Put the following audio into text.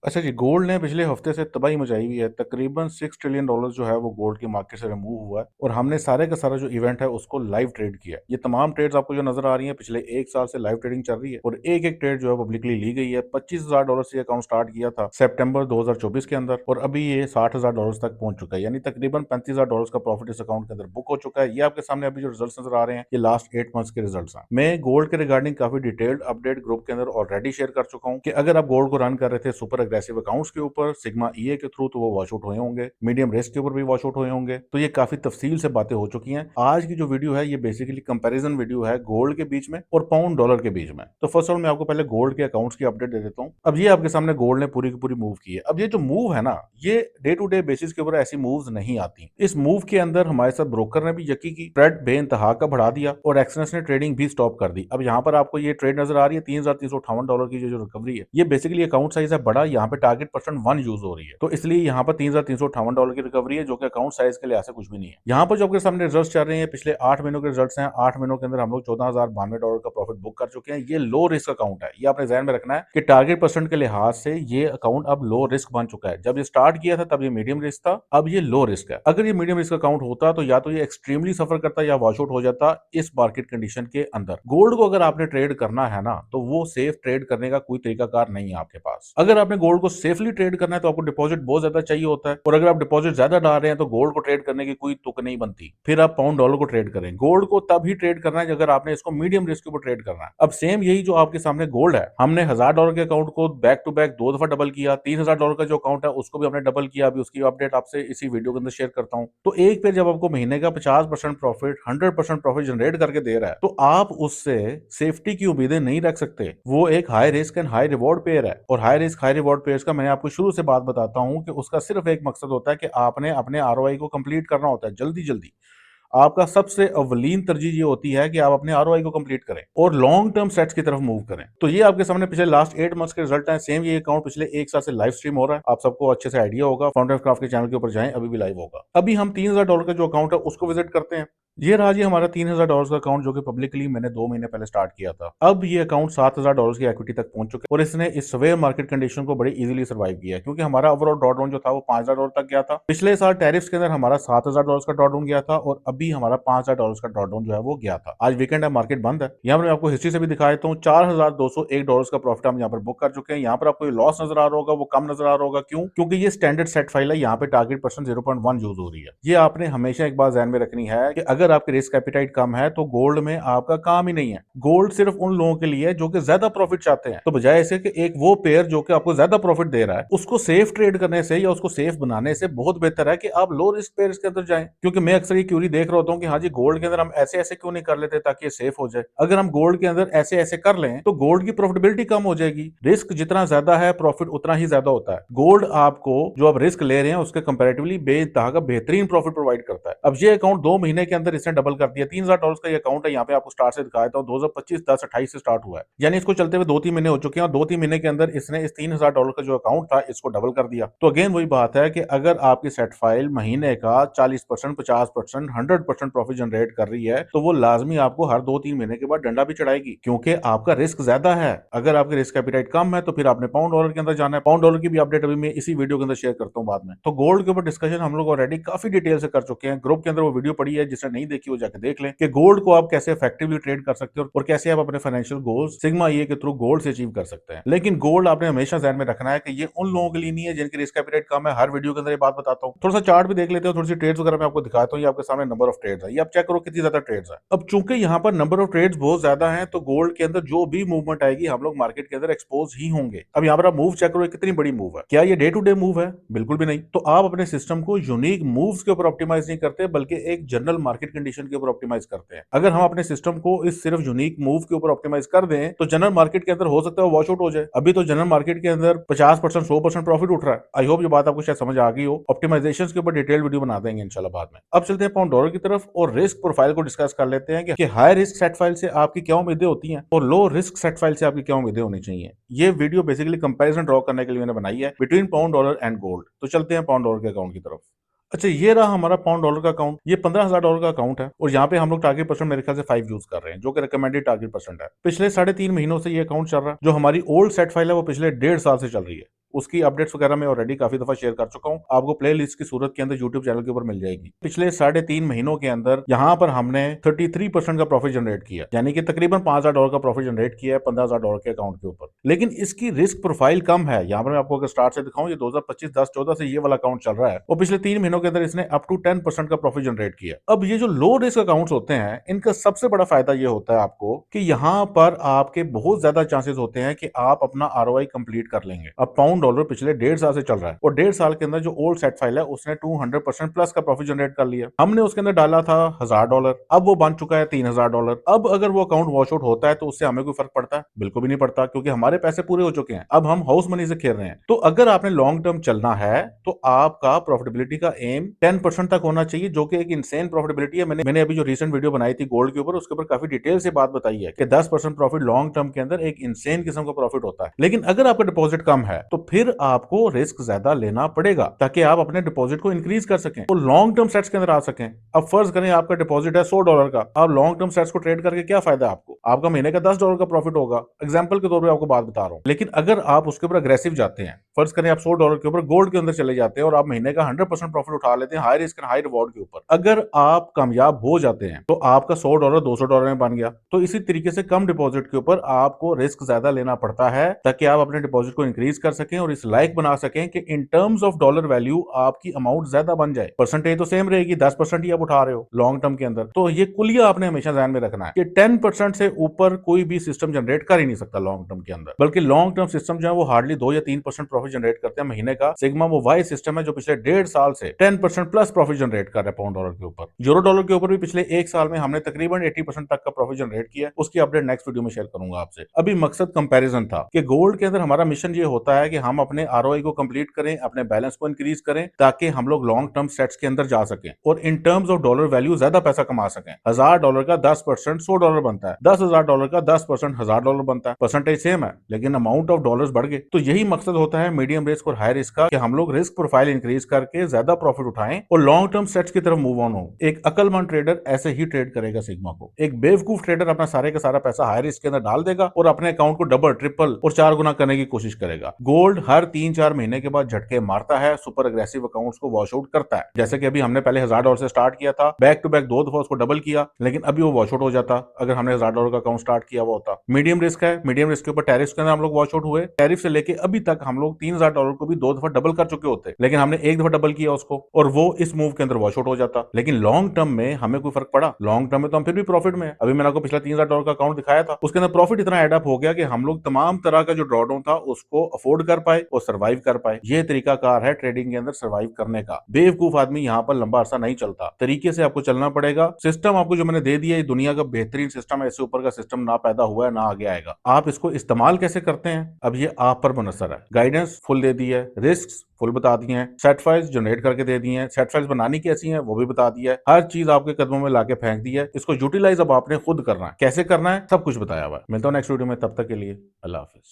अच्छा जी, गोल्ड ने पिछले हफ्ते से तबाही मचाई हुई है। तकरीबन $6 ट्रिलियन जो है वो गोल्ड की मार्केट से रिमूव हुआ है और हमने सारे का सारा जो इवेंट है उसको लाइव ट्रेड किया है। ये तमाम ट्रेड्स आपको जो नज़र आ रही हैं पिछले 1 साल से लाइव ट्रेडिंग चल रही है और एक-एक ट्रेड जो है पब्लिकली ली गई है। $25,000 से ये अकाउंट स्टार्ट किया था सितंबर 2024 के अंदर और अभी ये $60,000 तक पहुंच चुका है। यानी तकरीबन $35,000 का प्रॉफिट इस अकाउंट के अंदर बुक हो चुका है। ये आपके सामने अभी जो रिजल्ट्स नज़र आ रहे हैं, ये लास्ट 8 मंथ्स के रिजल्ट्स हैं। मैं गोल्ड के रिगार्डिंग काफ़ी डिटेल्ड अपडेट ग्रुप के अंदर ऑलरेडी शेयर कर चुका हूं कि अगर आप गोल्ड को रन कर रहे थे सुपर एग्रेसिव अकाउंट्स के ऊपर सिग्मा ईए के थ्रू, तो वो वॉश आउट हुए होंगे, मीडियम रिस्क के ऊपर भी वॉश आउट हुए होंगे। तो ये काफी तफसील से बातें हो चुकी हैं। आज की जो वीडियो है ये बेसिकली कंपैरिजन वीडियो है गोल्ड के बीच में और पाउंड डॉलर के बीच में। तो फर्स्ट ऑफ ऑल मैं आपको पहले गोल्ड के अकाउंट्स की अपडेट दे देता हूँ। अब ये आपके सामने गोल्ड ने पूरी की पूरी मूव की है। अब ये जो मूव है ना, ये डे टू डे बेसिस के ऊपर ऐसी मूव्स नहीं आती। इस मूव के अंदर हमारे साथ ब्रोकर ने भी यकी की ट्रेड बेइंतहा का बढ़ा दिया और एक्सनेस ने ट्रेडिंग भी स्टॉप कर दी। अब यहाँ पर आपको ये ट्रेड नजर आ रही है $3,358 की जो रिकवरी है। ये बेसिकली अकाउंट साइज है बड़ा, यहाँ पे टारगेट परसेंट 1 यूज हो रही है, तो इसलिए यहाँ पर $3,358 की रिकवरी है जो कि अकाउंट साइज के लिहाज से कुछ भी नहीं है। यहाँ पर जो आपके सामने रिजल्ट चल रहे हैं पिछले 8 महीनों के रिजल्ट हैं। 8 महीनों के अंदर हम लोग $14,092 का प्रॉफिट बुक कर चुके हैं। ये लो रिस्क अकाउंट है, ये आपने ध्यान में रखना है कि टारगेट परसेंट के लिहाज से ये अकाउंट अब लो रिस्क बन चुका है। जब ये स्टार्ट किया था तब ये मीडियम रिस्क था, अब ये लो रिस्क है। अगर ये मीडियम रिस्क अकाउंट होता तो या तो ये एक्सट्रीमली सफर करता या वॉश आउट हो जाता इस मार्केट कंडीशन के अंदर। गोल्ड को अगर आपने ट्रेड करना है ना, तो वो सेफ ट्रेड करने का कोई तरीकाकार नहीं है आपके पास। अगर आपने गोल्ड को सेफली ट्रेड करना है तो आपको डिपॉजिट बहुत ज्यादा चाहिए होता है, और अगर आप डिपॉजिट ज्यादा डाल रहे हैं तो गोल्ड को ट्रेड करने की कोई तुक नहीं बनती। फिर आप पाउंड डॉलर को ट्रेड करें। गोल्ड को तब ही ट्रेड करना है अगर आपने इसको मीडियम रिस्क के ऊपर ट्रेड करना है। अब सेम यही जो आपके सामने गोल्ड है, हमने $1,000 के अकाउंट को बैक टू बैक 2 दफा डबल किया। $3,000 का जो अकाउंट है उसको भी हमने डबल किया। अभी उसकी अपडेट आपसे इसी वीडियो के अंदर शेयर करता हूं। तो एक पे जब आपको महीने का 50% प्रॉफिट, 100% प्रॉफिट जनरेट करके दे रहा है, तो आप उससे सेफ्टी की उम्मीदें नहीं रख सकते। वो एक high risk and high reward pair है, और high risk high reward pairs का मैंने आपको शुरू से बात बताता हूं कि उसका सिर्फ एक मकसद होता है कि आपने अपने आरओआई को कंप्लीट करना होता है जल्दी जल्दी। आपका सबसे अव्वलीन तरजीह ये होती है कि आप अपने आरओआई को कंप्लीट करें और लॉन्ग टर्म सेट्स की तरफ मूव करें। तो ये आपके सामने पिछले लास्ट 8 मंथ्स के रिजल्ट हैं। सेम ये अकाउंट पिछले 1 साल से लाइव स्ट्रीम हो रहा है, आप सबको अच्छे से आइडिया होगा। फाउंडर ऑफ क्राफ्ट के चैनल के ऊपर जाएं, अभी भी लाइव होगा। अभी हम $3,000 का जो अकाउंट है उसको विजिट करते हैं। ये रहा जी हमारा $3,000 का अकाउंट जो कि पब्लिकली मैंने 2 महीने पहले स्टार्ट किया था। अब ये अकाउंट $7,000 की इक्विटी तक पहुंच चुका है और इसने इस सवेयर मार्केट कंडीशन को बड़ी इजीली सर्वाइव किया है, क्योंकि हमारा ओवरऑल ड्रॉडाउन जो था वो $5,000 तक गया था। पिछले साल टैरिफ्स के अंदर हमारा $7,000 का ड्रॉडाउन गया था और अभी हमारा $5,000 का ड्रॉडाउन जो है वो गया था। आज वीकेंड है, मार्केट बंद है। यहाँ पर मैं आपको हिस्ट्री से भी दिखा देता हूँ। $4,201 का प्रॉफिट हम यहाँ पर बुक कर चुके हैं। यहाँ पर आपको लॉस नजर आ रहा होगा, वो कम नजर आ रहा होगा। क्यों? क्योंकि ये स्टैंडर्ड सेट फाइल है, यहाँ पे टारगेट परसेंट 0.1 यूज हो रही है। ये आपने हमेशा एक बात ध्यान में रखनी है कि अगर आपकी रिस्क एपिटाइट कम है तो गोल्ड में आपका काम ही नहीं है। गोल्ड सिर्फ उन लोगों के लिए है जो कि ज्यादा प्रॉफिट चाहते हैं। तो बजाय ऐसे कि एक वो पेयर जो कि आपको ज्यादा प्रॉफिट दे रहा है उसको सेफ ट्रेड करने से या उसको सेफ बनाने से बहुत बेहतर है कि आप लो रिस्क पेयर के अंदर जाएं। क्योंकि मैं अक्सर ये क्यूरी देख रहा होता हूँ कि हाँ जी, गोल्ड के अंदर हम ऐसे ऐसे क्यों नहीं कर लेते ताकि ये सेफ हो जाए। अगर हम गोल्ड के अंदर ऐसे ऐसे कर लें तो गोल्ड की प्रॉफिटेबिलिटी कम हो जाएगी। रिस्क जितना ज्यादा है प्रॉफिट उतना ही ज्यादा होता है। गोल्ड आपको जो आप रिस्क ले रहे हैं उसके कंपेरेटिवली बेइंतहा का बेहतरीन प्रॉफिट प्रोवाइड करता है। अब ये अकाउंट 2 महीने के अंदर इसने डबल कर दिया। $3,000 का ये अकाउंट है। यहाँ पे आपको स्टार्ट से दिखाया था 2025-10-28 से स्टार्ट हुआ है, यानी इसको चलते हुए 2-3 महीने हो चुके हैं और 2-3 महीने के अंदर इसने इस $3,000 का जो अकाउंट था इसको डबल कर दिया। तो अगेन वही बात है कि अगर आपकी सेट फाइल महीने का 40%, 50%, 100% प्रॉफिट जनरेट कर रही है तो वो लाजमी आपको हर 2-3 महीने के बाद डंडा भी चढ़ाएगी, क्योंकि आपका रिस्क ज्यादा है। अगर आपकी रिस्क एपिटाइट कम है तो फिर आपने पाउंड डॉलर के अंदर जाना है। पाउंड डॉलर की भी अपडेट अभी मैं इसी वीडियो के अंदर शेयर करता हूँ बाद में। तो गोल्ड के ऊपर डिस्कशन हम लोग ऑलरेडी काफी डिटेल से कर चुके हैं। ग्रुप के अंदर वो वीडियो पड़ी है, जिसने नहीं देखी वो जाके देख लें कि गोल्ड को आप कैसे इफेक्टिवली ट्रेड कर सकते हो और कैसे आप अपने फाइनेंशियल गोल्स सिग्मा ईए के थ्रू गोल्ड से अचीव कर सकते हैं। लेकिन गोल्ड आपने हमेशा ध्यान में रखना है कि ये उन लोगों के लिए नहीं है जिनकी रिस्क एपिटाइट कम है। हर वीडियो के अंदर ये बात बताता हूँ। थोड़ा सा चार्ट भी देख लेते हो, थोड़ी सी ट्रेड्स वगैरह मैं आपको दिखाता हूँ। ये आपके सामने नंबर ऑफ ट्रेड्स है, ये आप चेक करो कितनी ज्यादा ट्रेड्स है। अब चूंकि यहाँ पर नंबर ऑफ ट्रेड्स बहुत ज्यादा है तो गोल्ड के अंदर जो भी मूवमेंट आएगी हम लोग मार्केट के अंदर एक्सपोज ही होंगे। अब यहाँ पर आप मूव चेक करो, कितनी बड़ी मूव है। क्या ये डे टू डे मूव है? बिल्कुल भी नहीं। तो आप अपने सिस्टम को यूनिक मूव्स के ऊपर ऑप्टिमाइज नहीं करते बल्कि एक जनरल मार्केट कंडीशन के ऊपर ऑप्टिमाइज करते हैं। अगर हम अपने सिस्टम को इस सिर्फ यूनिक मूव के ऊपर ऑप्टिमाइज कर दें तो जनरल मार्केट के अंदर हो सकता है वॉश आउट हो जाए। अभी तो जनरल मार्केट के अंदर 50%, 100% प्रॉफिट उठ रहा है। आई होप ये बात आपको शायद समझ आ गई हो। ऑप्टिमाइजेशन के ऊपर डिटेल वीडियो बना देंगे इंशाल्लाह बाद में। अब चलते हैं पाउंड डॉलर की तरफ और रिस्क प्रोफाइल को डिस्कस कर लेते हैं कि हाई रिस्क सेट फाइल से आपकी क्या उम्मीदें होती हैं और लो रिस्क सेट फाइल से आपकी क्या उम्मीदें होनी चाहिए। ये वीडियो बेसिकली कंपैरिजन ड्रॉ करने के लिए मैंने बनाई है between pound dollar and gold. तो चलते हैं पाउंड डॉलर के अकाउंट की तरफ। अच्छा, ये रहा हमारा पाउंड डॉलर का अकाउंट। ये $15,000 का अकाउंट है और यहाँ पे हम लोग टारगेट परसेंट मेरे ख्याल से 5 यूज कर रहे हैं, जो कि रिकमेंडेड टारगेट परसेंट है। पिछले 3.5 महीनों से ये अकाउंट चल रहा है। जो हमारी ओल्ड सेट फाइल है वो पिछले 1.5 साल से चल रही है। उसकी अपडेट्स वगैरह मैं ऑलरेडी काफी दफा शेयर कर चुका हूँ, आपको प्ले लिस्ट की सूरत के अंदर यूट्यूब चैनल के ऊपर मिल जाएगी। पिछले 3.5 महीनों के अंदर यहाँ पर हमने 33% का प्रॉफिट जनरेट किया, यानी कि तकरीबन $5,000 का प्रॉफिट जनरेट किया है $15,000 के अकाउंट के ऊपर। लेकिन इसकी रिस्क प्रोफाइल कम है। यहाँ पर मैं आपको अगर स्टार्ट से दिखाऊं, ये 2025 10-14 से ये वाला अकाउंट चल रहा है और पिछले 3 महीनों के अंदर इसने अप टू 10% का प्रॉफिट जनरेट किया। अब ये जो लो रिस्क अकाउंट्स होते हैं, इनका सबसे बड़ा फायदा ये होता है आपको कि यहाँ पर आपके बहुत ज्यादा चांसेस होते हैं कि आप अपना आरओआई कंप्लीट कर लेंगे। अब पाउंड डॉलर पिछले 1.5 साल से चल रहा है और 1.5 साल के अंदर जो ओल्ड सेट फाइल है उसने 200% प्लस का प्रॉफिट जनरेट कर लिया। हमने उसके अंदर डाला था $1,000, अब वो बन चुका है $3,000। अब अगर वो अकाउंट वॉश आउट होता है तो उससे हमें कोई फर्क पड़ता है? बिल्कुल भी नहीं पड़ता, क्योंकि हमारे पैसे पूरे हो चुके हैं। अब हम हाउस मनी से खेल रहे हैं। तो अगर आपने लॉन्ग टर्म चलना है तो आपका प्रॉफिटेबिलिटी का एम 10% तक होना चाहिए, जो कि एक इंसेन प्रॉफिटेबिलिटी है। मैंने अभी जो रिसेंट वीडियो बनाई थी गोल्ड के ऊपर, उसके ऊपर काफी डिटेल से बात बताई है कि 10% प्रॉफिट लॉन्ग टर्म के अंदर एक इंसेन किस्म का प्रॉफिट होता है। लेकिन अगर आपका डिपॉजिट कम है तो फिर आपको रिस्क ज्यादा लेना पड़ेगा ताकि आप अपने डिपॉजिट को इंक्रीज कर सकें और लॉन्ग टर्म सेट्स के अंदर आ सकें। अब फर्ज करें आपका डिपॉजिट है $100 का, आप लॉन्ग टर्म सेट्स को ट्रेड करके क्या फायदा है आपको? आपका महीने का $10 का प्रॉफिट होगा, एग्जाम्पल के तौर पर आपको बात बता रहा हूं। लेकिन अगर आप उसके ऊपर अग्रेसिव जाते हैं, फर्ज करें आप $100 के ऊपर गोल्ड के अंदर चले जाते हैं और आप महीने का 100% प्रॉफिट उठा लेते हैं high risk and high reward के ऊपर, अगर आप कामयाब हो जाते हैं तो आपका $100 $200 में बन गया। तो इसी तरीके से कम डिपॉजिट के ऊपर आपको रिस्क ज्यादा लेना पड़ता है ताकि आप अपने डिपॉजिट को इंक्रीज कर सकें और इस लायक बना सकें कि in terms of dollar value आपकी अमाउंट ज्यादा बन जाए। परसेंटेज तो सेम रहेगी, 10% ही आप उठा रहे हो लॉन्ग टर्म के अंदर। तो ये कुलिया आपने हमेशा ध्यान में रखना है कि 10% से ऊपर कोई भी सिस्टम जनरेट कर ही नहीं सकता लॉन्ग टर्म के अंदर, बल्कि लॉन्ग टर्म सिस्टम जो है वो हार्डली 2 या 3% प्रॉफिट जनरेट करते हैं महीने का। सिग्मा वो वाई सिस्टम है जो पिछले 1.5 साल से 10% प्लस प्रॉफिट जनरेट कर रहा है पाउंड डॉलर के ऊपर। यूरो डॉलर के ऊपर भी पिछले 1 साल में हमने तकरीबन 80% तक का प्रॉफिट जनरेट किया। उसकी अपडेट नेक्स्ट वीडियो में शेयर करूंगा आपसे। अभी मकसद कंपैरिजन था कि गोल्ड के अंदर हमारा मिशन ये होता है कि हम अपने आरओआई को कंप्लीट करें, अपने बैलेंस को इंक्रीज करें ताकि हम लोग लॉन्ग टर्म सेट्स के अंदर जा सकें और in terms of dollar value ज्यादा पैसा कमा सकें। $1,000 का 10% $100 बनता है, $10,000 का 10% $1,000 बनता है। परसेंटेज सेम है लेकिन अमाउंट ऑफ डॉलर्स बढ़ गए। तो यही मकसद होता है मीडियम रिस्क और हाई रिस्क का कि हम लोग रिस्क प्रोफाइल इंक्रीज करके ज्यादा प्रॉफिट उठाएं और लॉन्ग टर्म सेट्स की तरफ मूव ऑन हो। एक अकलमंद ट्रेडर ऐसे ही ट्रेड करेगा सिग्मा को। एक बेवकूफ ट्रेडर अपना सारे का सारा पैसा हाई रिस्क के अंदर डाल देगा और अपने अकाउंट को डबल ट्रिपल और 4 गुना करने की कोशिश करेगा। गोल्ड हर 3-4 महीने के बाद झटके मारता है, सुपर अग्रेसिव अकाउंट्स को वॉश आउट करता है। जैसे कि अभी हमने पहले $1,000 से स्टार्ट किया था, बैक टू बैक 2 दफा उसको डबल किया, लेकिन अभी वो वॉश आउट हो जाता अगर हमने $1,000 का अकाउंट स्टार्ट किया हुआ होता। मीडियम रिस्क है, मीडियम रिस्क के ऊपर टैरिफ के अंदर हम लोग वॉश आउट हुए। टैरिफ से लेके अभी तक हम लोग $3,000 को भी 2 दफा डबल कर चुके होते, लेकिन हमने एक दफा डबल किया उसको और वो इस मूव के अंदर वॉश आउट हो जाता। लेकिन लॉन्ग टर्म में हमें कोई फर्क पड़ा? लॉन्ग टर्म में तो हम फिर भी प्रॉफिट में है। अभी मैंने आपको पिछला $3,000 का अकाउंट दिखाया था, उसके अंदर प्रॉफिट इतना एड अप हो गया कि हम लोग तमाम तरह का जो ड्रॉडाउन था उसको अफोर्ड कर पाए और सर्वाइव कर पाए। ये तरीका कार है ट्रेडिंग के अंदर सर्वाइव करने का। बेवकूफ आदमी यहाँ पर लंबा अरसा नहीं चलता, तरीके से आपको चलना पड़ेगा। सिस्टम आपको जो मैंने दे दिया ये दुनिया का बेहतरीन सिस्टम है, इससे ऊपर का सिस्टम ना पैदा हुआ है ना आगे आएगा। आप इसको इस्तेमाल कैसे करते हैं अब ये आप पर मुनसर है। गाइडेंस फुल दे दी है, रिस्क फुल बता दिए हैं, सेट फाइल्स जनरेट करके दे दिए हैं, सेट फाइल्स बनानी कैसी हैं वो भी बता दिया है, हर चीज आपके कदमों में लाके फेंक दी है। इसको यूटिलाइज अब आपने खुद करना है, कैसे करना है सब कुछ बताया हुआ है। मिलता हूं नेक्स्ट वीडियो में, तब तक के लिए अल्लाह हाफिज।